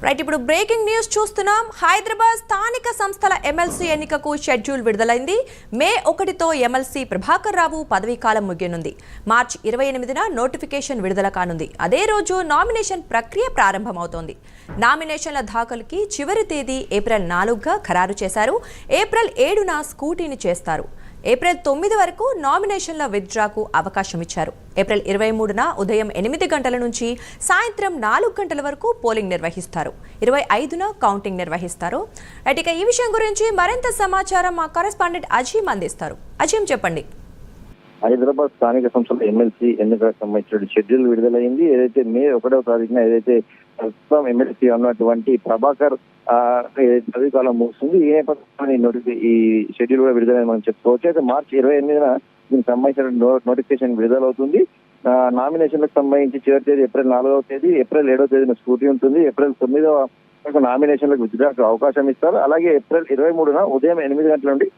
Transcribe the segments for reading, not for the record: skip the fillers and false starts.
Right, ఇప్పుడు breaking news చూస్తున్నాం. హైదరాబాద్ స్థానిక సంస్థల ఎమ్మెల్సీ ఎన్నికకు షెడ్యూల్ విడుదలైంది. మే 1తో ఎమ్మెల్సీ ప్రభాకర్ రావు పదవీ కాలం ముగియనుంది. మార్చి 28న నోటిఫికేషన్ విడుదల కానుంది. అదే రోజు నామినేషన్ ప్రక్రియ ప్రారంభమవుతోంది. నామినేషన్ల దాఖలుకి చివరి తేదీ ఏప్రిల్ 4గా ఖరారు చేశారు. ఏప్రిల్ 7న స్కూటీని చేస్తారు. ఏప్రిల్ 9 వరకు నామినేషన్ల విత్డ్రాకు అవకాశం ఇచ్చారు. ఏప్రిల్ 23న ఉదయం 8 గంటల నుంచి సాయంత్రం 4 గంటల వరకు పోలింగ్ నిర్వహిస్తారు. 25న కౌంటింగ్ నిర్వహిస్తారు. ఇక ఈ విషయం గురించి మరింత సమాచారం మా కరెస్పాండెంట్ అజీం అందిస్తారు. అజీం, చెప్పండి. హైదరాబాద్ స్థానిక సంస్థల ఎమ్మెల్సీ ఎన్నికలకు సంబంధించిన షెడ్యూల్ విడుదలైంది. ఏదైతే మే 1వ తారీఖున ఏదైతే ప్రస్తుతం ఎమ్మెల్సీ ఉన్నటువంటి ప్రభాకర్ పదవి కాలం ముగుస్తుంది. ఈ నేపథ్యంలో ఈ షెడ్యూల్ కూడా విడుదలైంది మనం చెప్పుకోవచ్చు. అయితే మార్చి 28న దీనికి సంబంధించిన నోటిఫికేషన్ విడుదలవుతుంది. నామినేషన్లకు సంబంధించి చివరి తేదీ ఏప్రిల్ 4వ తేదీ, ఏప్రిల్ 7వ తేదీన స్కూటీ ఉంటుంది. ఏప్రిల్ 9వ నామినేషన్లకు విత్డ్రాకు అవకాశం ఇస్తారు. అలాగే ఏప్రిల్ 23న ఉదయం 8 గంటల నుండి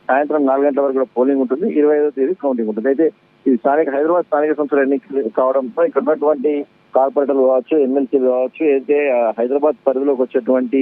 సాయంత్రం 4 గంటల వరకు కూడా పోలింగ్ ఉంటుంది. 25వ తేదీ కౌంటింగ్ ఉంటుంది. అయితే ఇది హైదరాబాద్ స్థానిక సంస్థల ఎన్నికలు కావడంతో ఇక్కడ ఉన్నటువంటి కార్పొరేటర్లు కావచ్చు, ఎమ్మెల్సీలు కావచ్చు, అయితే హైదరాబాద్ పరిధిలోకి వచ్చేటువంటి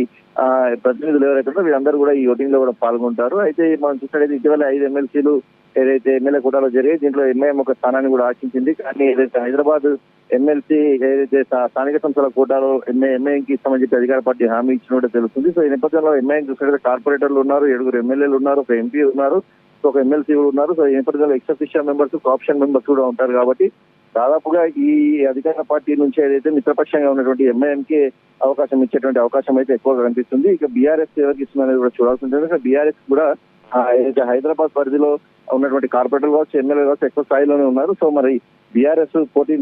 ప్రతినిధులు ఎవరైతే వీళ్ళందరూ కూడా ఈ ఓటింగ్ లో కూడా పాల్గొంటారు. అయితే మనం చూసినట్లయితే ఇటీవల 5 ఎమ్మెల్సీలు ఏదైతే ఎమ్మెల్యే కోటాలో జరిగాయి, దీంట్లో ఎంఐఎం ఒక స్థానాన్ని కూడా ఆశించింది. కానీ ఏదైతే హైదరాబాద్ ఎమ్మెల్సీ ఏదైతే స్థానిక సంస్థల కోటాలో ఎంఐఎంకి సంబంధించి అధికార పార్టీ హామీ ఇచ్చినట్టు తెలుస్తుంది. సో ఈ నేపథ్యంలో ఎంఐఎం చూసినట్లయితే కార్పొరేటర్లు ఉన్నారు, 7 ఎమ్మెల్యేలు ఉన్నారు, ఒక ఎంపీ ఉన్నారు, ఒక ఎమ్మెల్సీ కూడా ఉన్నారు. సో ఈ నేపథ్యంలో X official members, option members కూడా ఉంటారు. కాబట్టి దాదాపుగా ఈ అధికార పార్టీ నుంచి ఏదైతే మిత్రపక్షంగా ఉన్నటువంటి ఎంఐఎంకి అవకాశం ఇచ్చేటువంటి అవకాశం అయితే ఎక్కువగా కనిపిస్తుంది. ఇక బీఆర్ఎస్ ఎవరికి ఇస్తుందనేది కూడా చూడాల్సి ఉంటుంది. బీఆర్ఎస్ కూడా ఏదైతే హైదరాబాద్ పరిధిలో ఉన్నటువంటి కార్పొరేటర్ కావచ్చు, ఎమ్మెల్యే కావచ్చు ఎక్కువ స్థాయిలోనే ఉన్నారు. సో మరి బీఆర్ఎస్ పోటీ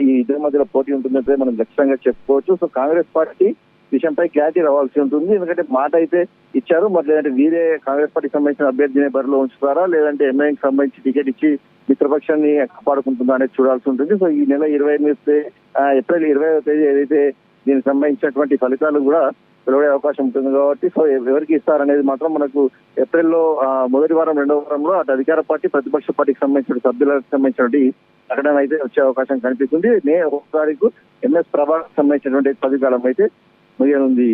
ఈ ఇద్దరి మధ్యలో పోటీ ఉంటుందంటే మనం ఖచ్చితంగా చెప్పుకోవచ్చు. సో కాంగ్రెస్ పార్టీ విషయంపై క్లారిటీ రావాల్సి ఉంటుంది. ఎందుకంటే మాట అయితే ఇచ్చారు, మరి లేదంటే వీరే కాంగ్రెస్ పార్టీకి సంబంధించిన అభ్యర్థిని బరిలో ఉంచుతారా, లేదంటే ఎంఐఎంకి సంబంధించి టికెట్ ఇచ్చి మిత్రపక్షాన్ని కాపాడుకుంటుందా అనేది చూడాల్సి ఉంటుంది. సో ఈ నెల 28 ఏప్రిల్ 20వ తేదీ ఏదైతే దీనికి సంబంధించినటువంటి ఫలితాలు కూడా వెలువడే అవకాశం ఉంటుంది. కాబట్టి సో ఎవరికి ఇస్తారనేది మాత్రం మనకు ఏప్రిల్లో మొదటి వారం, రెండవ వారంలో అటు అధికార పార్టీ, ప్రతిపక్ష పార్టీకి సంబంధించిన సభ్యులకు సంబంధించినటువంటి ప్రకటన అయితే వచ్చే అవకాశం కనిపిస్తుంది. మే 1వ తారీఖు ఎంఎస్ ప్రభాకర్ సంబంధించినటువంటి పదవి కాలం అయితే ముగియనుంది.